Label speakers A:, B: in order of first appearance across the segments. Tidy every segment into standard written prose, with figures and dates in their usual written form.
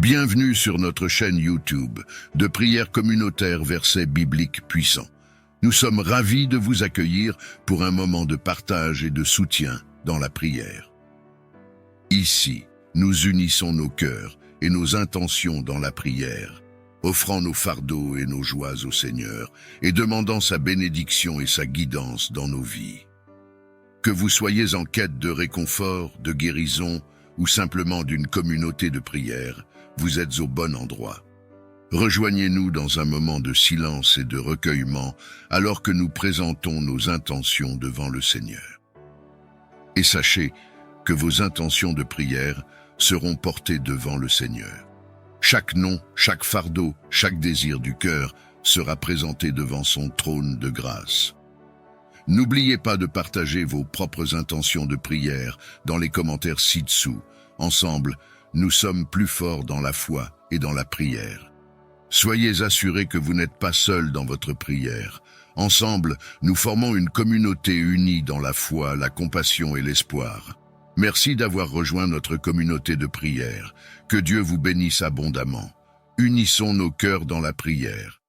A: Bienvenue sur notre chaîne YouTube de prières communautaires versets bibliques puissants. Nous sommes ravis de vous accueillir pour un moment de partage et de soutien dans la prière. Ici, nous unissons nos cœurs et nos intentions dans la prière, offrant nos fardeaux et nos joies au Seigneur et demandant sa bénédiction et sa guidance dans nos vies. Que vous soyez en quête de réconfort, de guérison ou simplement d'une communauté de prière, vous êtes au bon endroit. Rejoignez-nous dans un moment de silence et de recueillement alors que nous présentons nos intentions devant le Seigneur. Et sachez que vos intentions de prière seront portées devant le Seigneur. Chaque nom, chaque fardeau, chaque désir du cœur sera présenté devant son trône de grâce. N'oubliez pas de partager vos propres intentions de prière dans les commentaires ci-dessous. Ensemble, nous sommes plus forts dans la foi et dans la prière. Soyez assurés que vous n'êtes pas seuls dans votre prière. Ensemble, nous formons une communauté unie dans la foi, la compassion et l'espoir. Merci d'avoir rejoint notre communauté de prière. Que Dieu vous bénisse abondamment. Unissons nos cœurs dans la prière.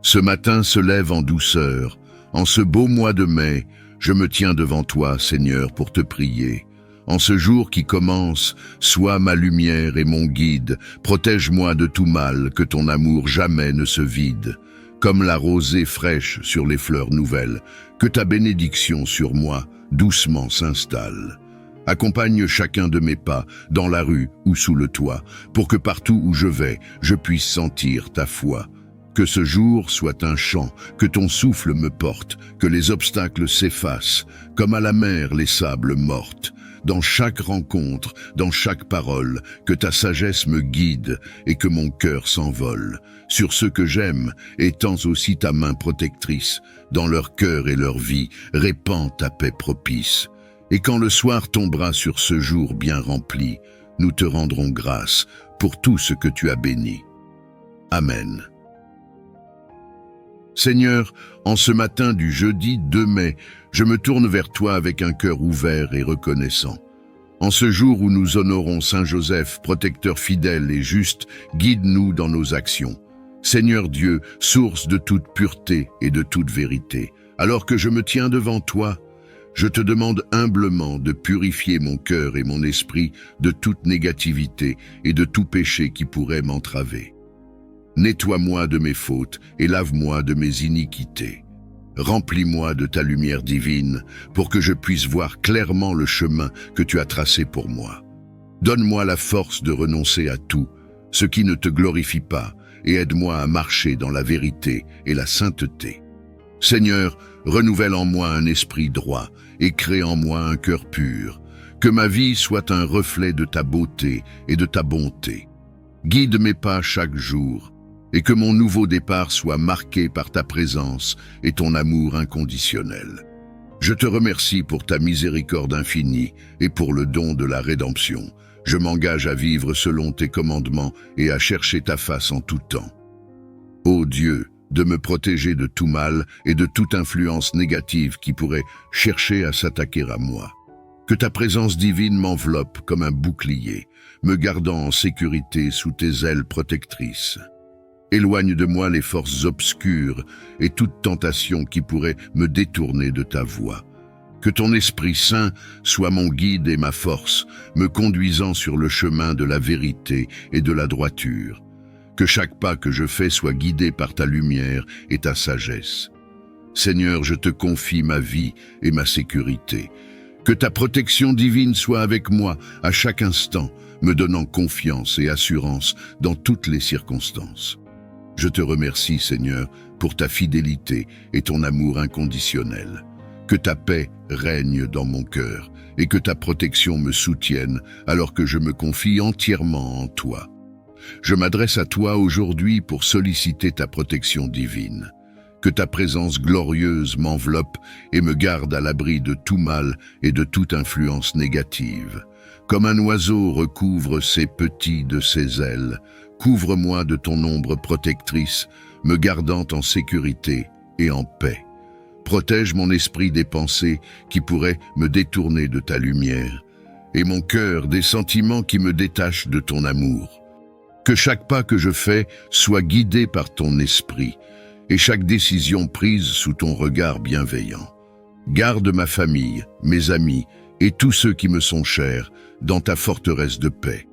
A: Ce matin se lève en douceur. En ce beau mois de mai, je me tiens devant toi, Seigneur, pour te prier. En ce jour qui commence, sois ma lumière et mon guide. Protège-moi de tout mal, que ton amour jamais ne se vide. Comme la rosée fraîche sur les fleurs nouvelles, que ta bénédiction sur moi doucement s'installe. Accompagne chacun de mes pas, dans la rue ou sous le toit, pour que partout où je vais, je puisse sentir ta foi. Que ce jour soit un chant, que ton souffle me porte, que les obstacles s'effacent, comme à la mer les sables mortes. Dans chaque rencontre, dans chaque parole, que ta sagesse me guide et que mon cœur s'envole. Sur ceux que j'aime, étends aussi ta main protectrice. Dans leur cœur et leur vie, répands ta paix propice. Et quand le soir tombera sur ce jour bien rempli, nous te rendrons grâce pour tout ce que tu as béni. Amen. Seigneur, en ce matin du jeudi 2 mai, je me tourne vers toi avec un cœur ouvert et reconnaissant. En ce jour où nous honorons Saint Joseph, protecteur fidèle et juste, guide-nous dans nos actions. Seigneur Dieu, source de toute pureté et de toute vérité, alors que je me tiens devant toi, je te demande humblement de purifier mon cœur et mon esprit de toute négativité et de tout péché qui pourrait m'entraver. Nettoie-moi de mes fautes et lave-moi de mes iniquités. Remplis-moi de ta lumière divine pour que je puisse voir clairement le chemin que tu as tracé pour moi. Donne-moi la force de renoncer à tout, ce qui ne te glorifie pas, et aide-moi à marcher dans la vérité et la sainteté. Seigneur, renouvelle en moi un esprit droit et crée en moi un cœur pur. Que ma vie soit un reflet de ta beauté et de ta bonté. Guide mes pas chaque jour, et que mon nouveau départ soit marqué par ta présence et ton amour inconditionnel. Je te remercie pour ta miséricorde infinie et pour le don de la rédemption. Je m'engage à vivre selon tes commandements et à chercher ta face en tout temps. Ô Dieu, de me protéger de tout mal et de toute influence négative qui pourrait chercher à s'attaquer à moi. Que ta présence divine m'enveloppe comme un bouclier, me gardant en sécurité sous tes ailes protectrices. Éloigne de moi les forces obscures et toute tentation qui pourrait me détourner de ta voie. Que ton Esprit Saint soit mon guide et ma force, me conduisant sur le chemin de la vérité et de la droiture. Que chaque pas que je fais soit guidé par ta lumière et ta sagesse. Seigneur, je te confie ma vie et ma sécurité. Que ta protection divine soit avec moi à chaque instant, me donnant confiance et assurance dans toutes les circonstances. Je te remercie, Seigneur, pour ta fidélité et ton amour inconditionnel. Que ta paix règne dans mon cœur et que ta protection me soutienne alors que je me confie entièrement en toi. Je m'adresse à toi aujourd'hui pour solliciter ta protection divine. Que ta présence glorieuse m'enveloppe et me garde à l'abri de tout mal et de toute influence négative. Comme un oiseau recouvre ses petits de ses ailes, couvre-moi de ton ombre protectrice, me gardant en sécurité et en paix. Protège mon esprit des pensées qui pourraient me détourner de ta lumière et mon cœur des sentiments qui me détachent de ton amour. Que chaque pas que je fais soit guidé par ton esprit, et chaque décision prise sous ton regard bienveillant. Garde ma famille, mes amis et tous ceux qui me sont chers dans ta forteresse de paix.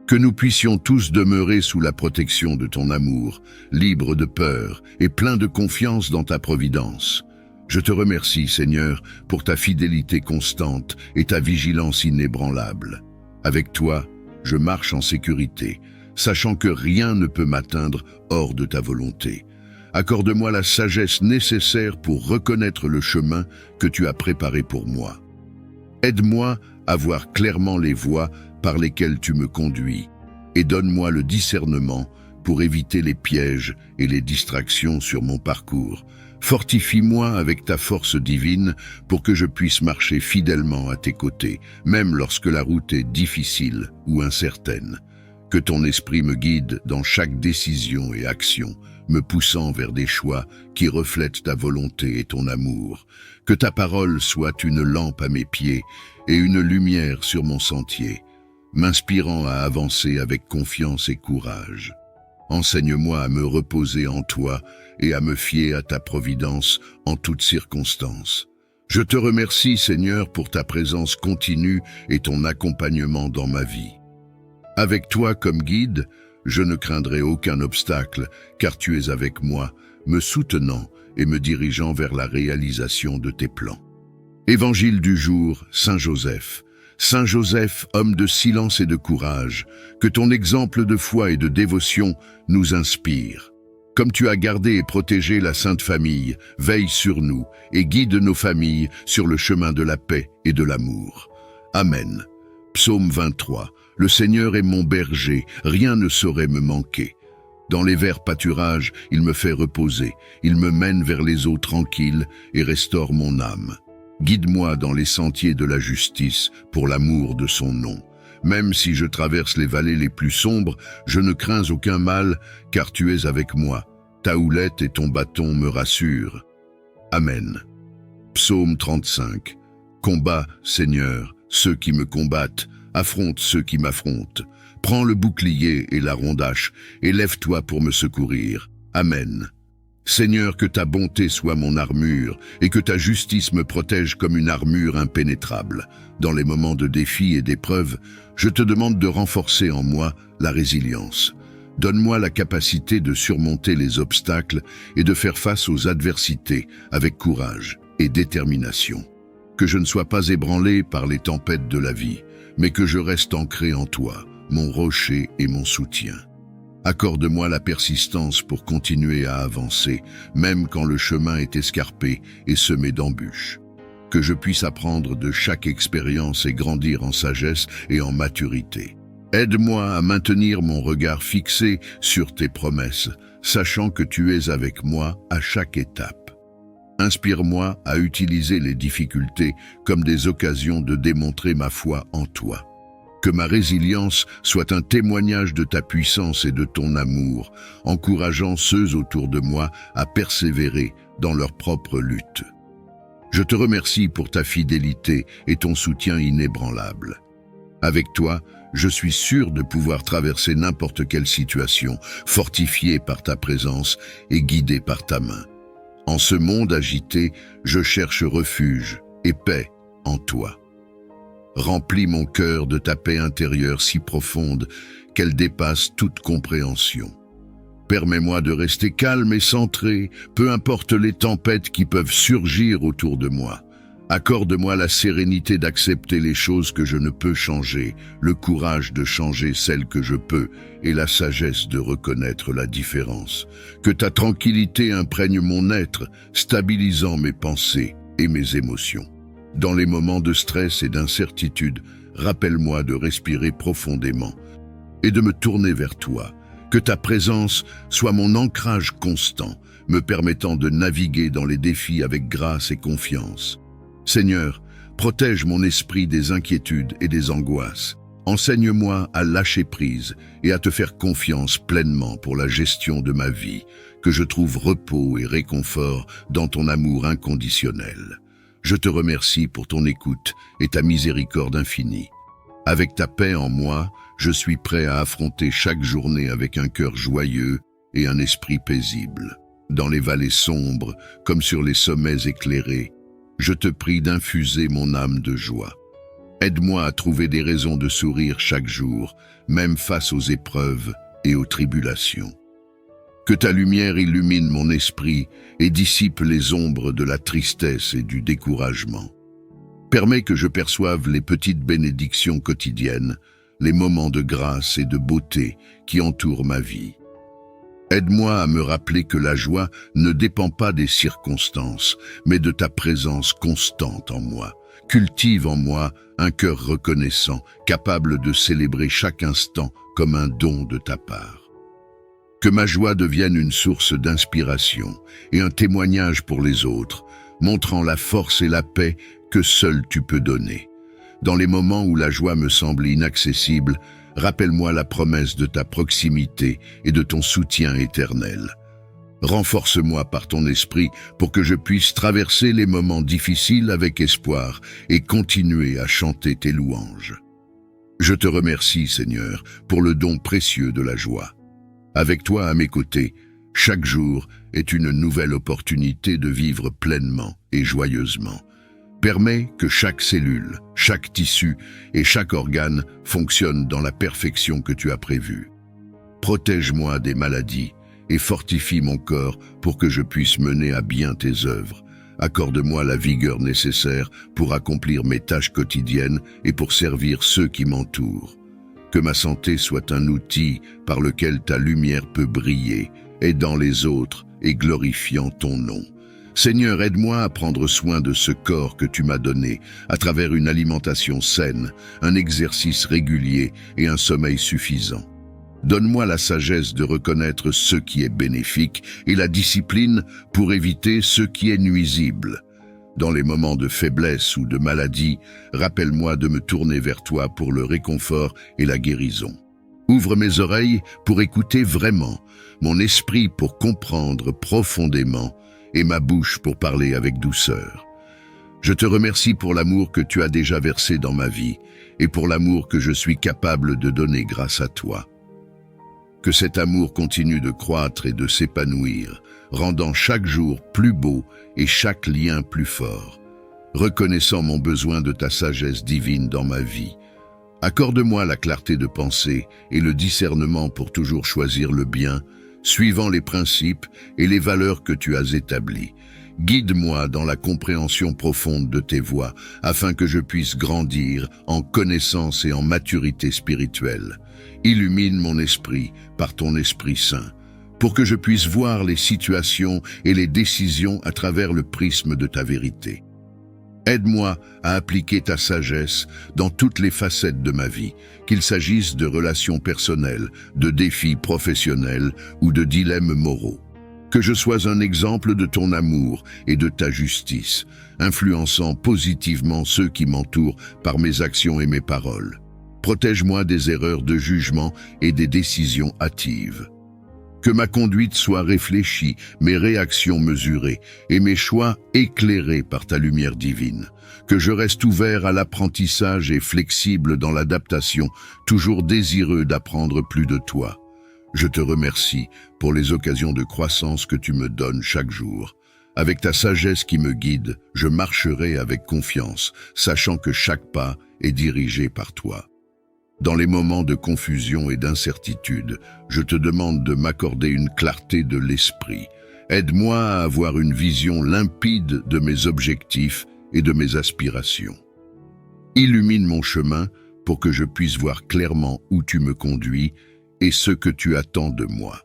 A: Que nous puissions tous demeurer sous la protection de ton amour, libres de peur et pleins de confiance dans ta providence. Je te remercie, Seigneur, pour ta fidélité constante et ta vigilance inébranlable. Avec toi, je marche en sécurité, sachant que rien ne peut m'atteindre hors de ta volonté. Accorde-moi la sagesse nécessaire pour reconnaître le chemin que tu as préparé pour moi. Aide-moi à voir clairement les voies par lesquelles tu me conduis, et donne-moi le discernement pour éviter les pièges et les distractions sur mon parcours. Fortifie-moi avec ta force divine pour que je puisse marcher fidèlement à tes côtés, même lorsque la route est difficile ou incertaine. Que ton esprit me guide dans chaque décision et action, me poussant vers des choix qui reflètent ta volonté et ton amour. Que ta parole soit une lampe à mes pieds et une lumière sur mon sentier, m'inspirant à avancer avec confiance et courage. Enseigne-moi à me reposer en toi et à me fier à ta providence en toutes circonstances. Je te remercie, Seigneur, pour ta présence continue et ton accompagnement dans ma vie. Avec toi comme guide, je ne craindrai aucun obstacle, car tu es avec moi, me soutenant et me dirigeant vers la réalisation de tes plans. Évangile du jour, Saint Joseph. Saint Joseph, homme de silence et de courage, que ton exemple de foi et de dévotion nous inspire. Comme tu as gardé et protégé la Sainte Famille, veille sur nous et guide nos familles sur le chemin de la paix et de l'amour. Amen. Psaume 23. Le Seigneur est mon berger, rien ne saurait me manquer. Dans les verts pâturages, il me fait reposer, il me mène vers les eaux tranquilles et restaure mon âme. Guide-moi dans les sentiers de la justice, pour l'amour de son nom. Même si je traverse les vallées les plus sombres, je ne crains aucun mal, car tu es avec moi. Ta houlette et ton bâton me rassurent. Amen. Psaume 35. Combat, Seigneur, ceux qui me combattent, affronte ceux qui m'affrontent. Prends le bouclier et la rondache, et lève-toi pour me secourir. Amen. Seigneur, que ta bonté soit mon armure, et que ta justice me protège comme une armure impénétrable. Dans les moments de défi et d'épreuve, je te demande de renforcer en moi la résilience. Donne-moi la capacité de surmonter les obstacles et de faire face aux adversités avec courage et détermination. Que je ne sois pas ébranlé par les tempêtes de la vie, mais que je reste ancré en toi, mon rocher et mon soutien. Accorde-moi la persistance pour continuer à avancer, même quand le chemin est escarpé et semé d'embûches. Que je puisse apprendre de chaque expérience et grandir en sagesse et en maturité. Aide-moi à maintenir mon regard fixé sur tes promesses, sachant que tu es avec moi à chaque étape. Inspire-moi à utiliser les difficultés comme des occasions de démontrer ma foi en toi. Que ma résilience soit un témoignage de ta puissance et de ton amour, encourageant ceux autour de moi à persévérer dans leur propre lutte. Je te remercie pour ta fidélité et ton soutien inébranlable. Avec toi, je suis sûr de pouvoir traverser n'importe quelle situation, fortifié par ta présence et guidé par ta main. En ce monde agité, je cherche refuge et paix en toi. Remplis mon cœur de ta paix intérieure si profonde qu'elle dépasse toute compréhension. Permets-moi de rester calme et centré, peu importe les tempêtes qui peuvent surgir autour de moi. Accorde-moi la sérénité d'accepter les choses que je ne peux changer, le courage de changer celles que je peux et la sagesse de reconnaître la différence. Que ta tranquillité imprègne mon être, stabilisant mes pensées et mes émotions. Dans les moments de stress et d'incertitude, rappelle-moi de respirer profondément et de me tourner vers toi. Que ta présence soit mon ancrage constant, me permettant de naviguer dans les défis avec grâce et confiance. Seigneur, protège mon esprit des inquiétudes et des angoisses. Enseigne-moi à lâcher prise et à te faire confiance pleinement pour la gestion de ma vie, que je trouve repos et réconfort dans ton amour inconditionnel. Je te remercie pour ton écoute et ta miséricorde infinie. Avec ta paix en moi, je suis prêt à affronter chaque journée avec un cœur joyeux et un esprit paisible. Dans les vallées sombres, comme sur les sommets éclairés, je te prie d'infuser mon âme de joie. Aide-moi à trouver des raisons de sourire chaque jour, même face aux épreuves et aux tribulations. Que ta lumière illumine mon esprit et dissipe les ombres de la tristesse et du découragement. Permets que je perçoive les petites bénédictions quotidiennes, les moments de grâce et de beauté qui entourent ma vie. Aide-moi à me rappeler que la joie ne dépend pas des circonstances, mais de ta présence constante en moi. Cultive en moi un cœur reconnaissant, capable de célébrer chaque instant comme un don de ta part. Que ma joie devienne une source d'inspiration et un témoignage pour les autres, montrant la force et la paix que seul tu peux donner. Dans les moments où la joie me semble inaccessible, rappelle-moi la promesse de ta proximité et de ton soutien éternel. Renforce-moi par ton esprit pour que je puisse traverser les moments difficiles avec espoir et continuer à chanter tes louanges. Je te remercie, Seigneur, pour le don précieux de la joie. Avec toi à mes côtés, chaque jour est une nouvelle opportunité de vivre pleinement et joyeusement. Permets que chaque cellule, chaque tissu et chaque organe fonctionnent dans la perfection que tu as prévue. Protège-moi des maladies et fortifie mon corps pour que je puisse mener à bien tes œuvres. Accorde-moi la vigueur nécessaire pour accomplir mes tâches quotidiennes et pour servir ceux qui m'entourent. Que ma santé soit un outil par lequel ta lumière peut briller, aidant les autres et glorifiant ton nom. Seigneur, aide-moi à prendre soin de ce corps que tu m'as donné à travers une alimentation saine, un exercice régulier et un sommeil suffisant. Donne-moi la sagesse de reconnaître ce qui est bénéfique et la discipline pour éviter ce qui est nuisible. Dans les moments de faiblesse ou de maladie, rappelle-moi de me tourner vers toi pour le réconfort et la guérison. Ouvre mes oreilles pour écouter vraiment, mon esprit pour comprendre profondément et ma bouche pour parler avec douceur. Je te remercie pour l'amour que tu as déjà versé dans ma vie et pour l'amour que je suis capable de donner grâce à toi. Que cet amour continue de croître et de s'épanouir, rendant chaque jour plus beau et chaque lien plus fort. Reconnaissant mon besoin de ta sagesse divine dans ma vie, accorde-moi la clarté de pensée et le discernement pour toujours choisir le bien, suivant les principes et les valeurs que tu as établies. Guide-moi dans la compréhension profonde de tes voies, afin que je puisse grandir en connaissance et en maturité spirituelle. Illumine mon esprit par ton Esprit Saint, pour que je puisse voir les situations et les décisions à travers le prisme de ta vérité. Aide-moi à appliquer ta sagesse dans toutes les facettes de ma vie, qu'il s'agisse de relations personnelles, de défis professionnels ou de dilemmes moraux. Que je sois un exemple de ton amour et de ta justice, influençant positivement ceux qui m'entourent par mes actions et mes paroles. Protège-moi des erreurs de jugement et des décisions hâtives. Que ma conduite soit réfléchie, mes réactions mesurées et mes choix éclairés par ta lumière divine. Que je reste ouvert à l'apprentissage et flexible dans l'adaptation, toujours désireux d'apprendre plus de toi. Je te remercie pour les occasions de croissance que tu me donnes chaque jour. Avec ta sagesse qui me guide, je marcherai avec confiance, sachant que chaque pas est dirigé par toi. Dans les moments de confusion et d'incertitude, je te demande de m'accorder une clarté de l'esprit. Aide-moi à avoir une vision limpide de mes objectifs et de mes aspirations. Illumine mon chemin pour que je puisse voir clairement où tu me conduis et ce que tu attends de moi.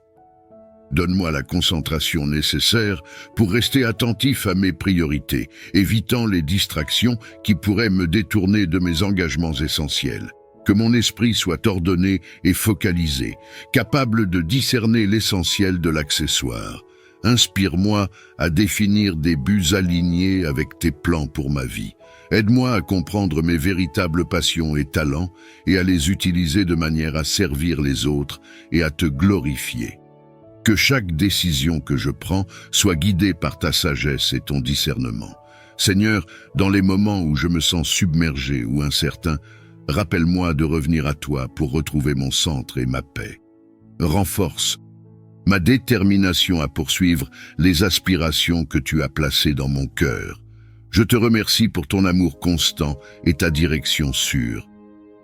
A: Donne-moi la concentration nécessaire pour rester attentif à mes priorités, évitant les distractions qui pourraient me détourner de mes engagements essentiels. Que mon esprit soit ordonné et focalisé, capable de discerner l'essentiel de l'accessoire. Inspire-moi à définir des buts alignés avec tes plans pour ma vie. Aide-moi à comprendre mes véritables passions et talents et à les utiliser de manière à servir les autres et à te glorifier. Que chaque décision que je prends soit guidée par ta sagesse et ton discernement. Seigneur, dans les moments où je me sens submergé ou incertain, Rappelle-moi de revenir à toi pour retrouver mon centre et ma paix. Renforce ma détermination à poursuivre les aspirations que tu as placées dans mon cœur. Je te remercie pour ton amour constant et ta direction sûre.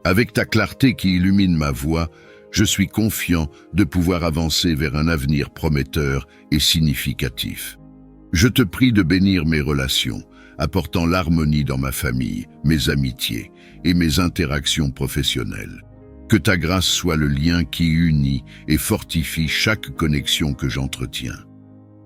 A: Avec ta clarté qui illumine ma voie, je suis confiant de pouvoir avancer vers un avenir prometteur et significatif. Je te prie de bénir mes relations, apportant l'harmonie dans ma famille, mes amitiés et mes interactions professionnelles. Que ta grâce soit le lien qui unit et fortifie chaque connexion que j'entretiens.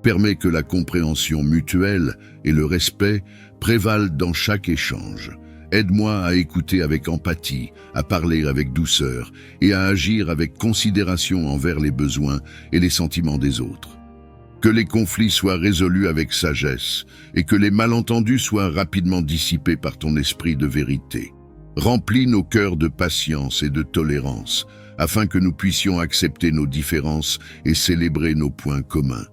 A: Permets que la compréhension mutuelle et le respect prévalent dans chaque échange. Aide-moi à écouter avec empathie, à parler avec douceur et à agir avec considération envers les besoins et les sentiments des autres. Que les conflits soient résolus avec sagesse et que les malentendus soient rapidement dissipés par ton esprit de vérité. Remplis nos cœurs de patience et de tolérance, afin que nous puissions accepter nos différences et célébrer nos points communs.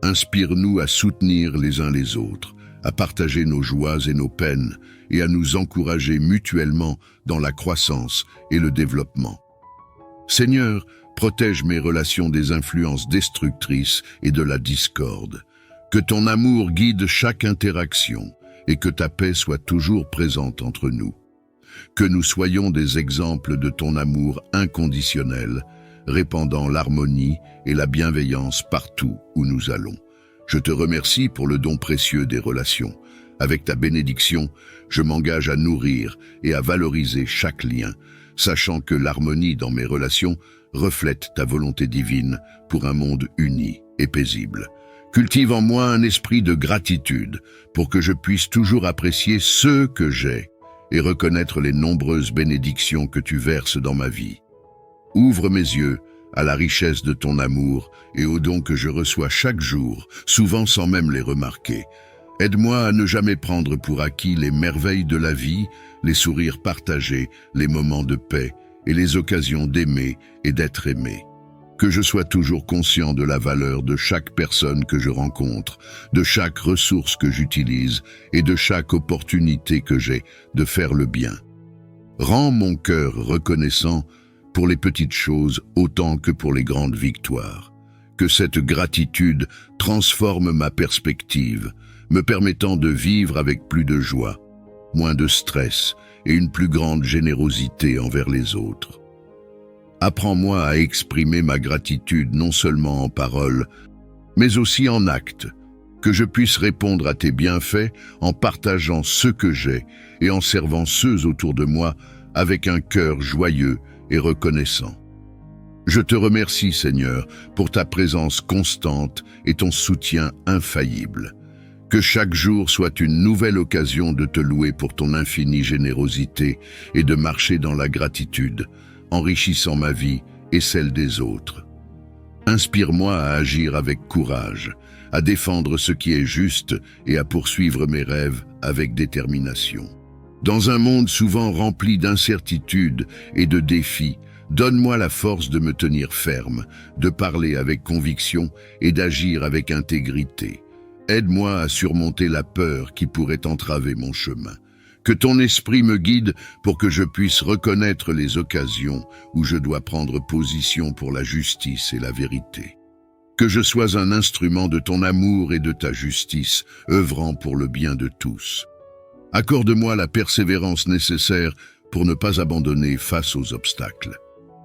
A: Inspire-nous à soutenir les uns les autres, à partager nos joies et nos peines, et à nous encourager mutuellement dans la croissance et le développement. Seigneur, protège mes relations des influences destructrices et de la discorde. Que ton amour guide chaque interaction et que ta paix soit toujours présente entre nous. Que nous soyons des exemples de ton amour inconditionnel, répandant l'harmonie et la bienveillance partout où nous allons. Je te remercie pour le don précieux des relations. Avec ta bénédiction, je m'engage à nourrir et à valoriser chaque lien, sachant que l'harmonie dans mes relations reflète ta volonté divine pour un monde uni et paisible. Cultive en moi un esprit de gratitude pour que je puisse toujours apprécier ce que j'ai et reconnaître les nombreuses bénédictions que tu verses dans ma vie. Ouvre mes yeux à la richesse de ton amour et aux dons que je reçois chaque jour, souvent sans même les remarquer. Aide-moi à ne jamais prendre pour acquis les merveilles de la vie, les sourires partagés, les moments de paix et les occasions d'aimer et d'être aimé. Que je sois toujours conscient de la valeur de chaque personne que je rencontre, de chaque ressource que j'utilise et de chaque opportunité que j'ai de faire le bien. Rends mon cœur reconnaissant pour les petites choses autant que pour les grandes victoires. Que cette gratitude transforme ma perspective, me permettant de vivre avec plus de joie, moins de stress et une plus grande générosité envers les autres. Apprends-moi à exprimer ma gratitude non seulement en paroles, mais aussi en actes, que je puisse répondre à tes bienfaits en partageant ce que j'ai et en servant ceux autour de moi avec un cœur joyeux et reconnaissant. Je te remercie, Seigneur, pour ta présence constante et ton soutien infaillible. Que chaque jour soit une nouvelle occasion de te louer pour ton infinie générosité et de marcher dans la gratitude, enrichissant ma vie et celle des autres. Inspire-moi à agir avec courage, à défendre ce qui est juste et à poursuivre mes rêves avec détermination. Dans un monde souvent rempli d'incertitudes et de défis, donne-moi la force de me tenir ferme, de parler avec conviction et d'agir avec intégrité. Aide-moi à surmonter la peur qui pourrait entraver mon chemin. Que ton esprit me guide pour que je puisse reconnaître les occasions où je dois prendre position pour la justice et la vérité. Que je sois un instrument de ton amour et de ta justice, œuvrant pour le bien de tous. Accorde-moi la persévérance nécessaire pour ne pas abandonner face aux obstacles.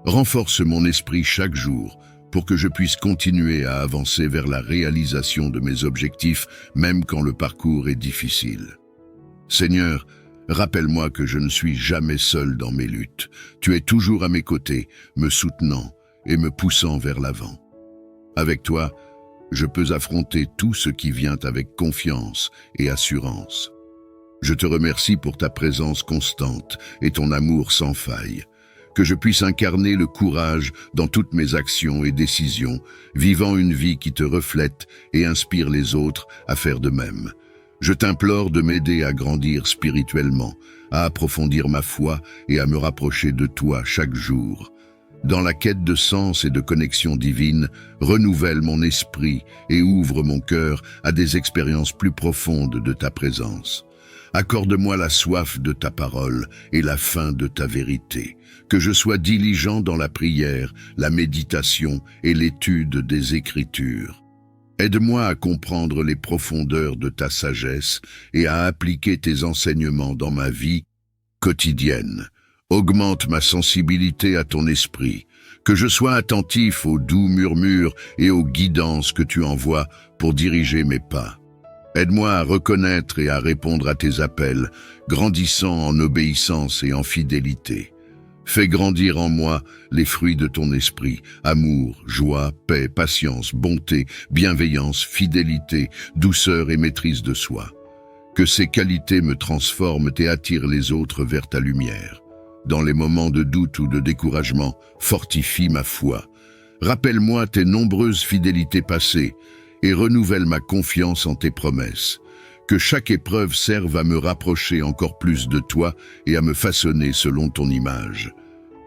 A: Renforce mon esprit chaque jour pour que je puisse continuer à avancer vers la réalisation de mes objectifs, même quand le parcours est difficile. Seigneur, rappelle-moi que je ne suis jamais seul dans mes luttes. Tu es toujours à mes côtés, me soutenant et me poussant vers l'avant. Avec toi, je peux affronter tout ce qui vient avec confiance et assurance. Je te remercie pour ta présence constante et ton amour sans faille. Que je puisse incarner le courage dans toutes mes actions et décisions, vivant une vie qui te reflète et inspire les autres à faire de même. Je t'implore de m'aider à grandir spirituellement, à approfondir ma foi et à me rapprocher de toi chaque jour. Dans la quête de sens et de connexion divine, renouvelle mon esprit et ouvre mon cœur à des expériences plus profondes de ta présence. Accorde-moi la soif de ta parole et la faim de ta vérité, que je sois diligent dans la prière, la méditation et l'étude des Écritures. Aide-moi à comprendre les profondeurs de ta sagesse et à appliquer tes enseignements dans ma vie quotidienne. Augmente ma sensibilité à ton esprit, que je sois attentif aux doux murmures et aux guidances que tu envoies pour diriger mes pas. Aide-moi à reconnaître et à répondre à tes appels, grandissant en obéissance et en fidélité. Fais grandir en moi les fruits de ton esprit, amour, joie, paix, patience, bonté, bienveillance, fidélité, douceur et maîtrise de soi. Que ces qualités me transforment et attirent les autres vers ta lumière. Dans les moments de doute ou de découragement, fortifie ma foi. Rappelle-moi tes nombreuses fidélités passées et renouvelle ma confiance en tes promesses. Que chaque épreuve serve à me rapprocher encore plus de toi et à me façonner selon ton image.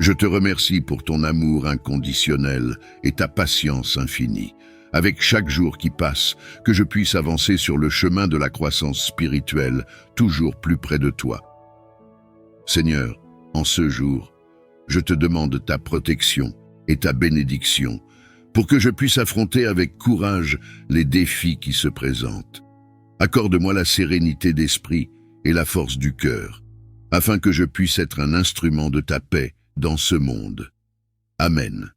A: Je te remercie pour ton amour inconditionnel et ta patience infinie. Avec chaque jour qui passe, que je puisse avancer sur le chemin de la croissance spirituelle, toujours plus près de toi. Seigneur, en ce jour, je te demande ta protection et ta bénédiction pour que je puisse affronter avec courage les défis qui se présentent. Accorde-moi la sérénité d'esprit et la force du cœur, afin que je puisse être un instrument de ta paix dans ce monde. Amen.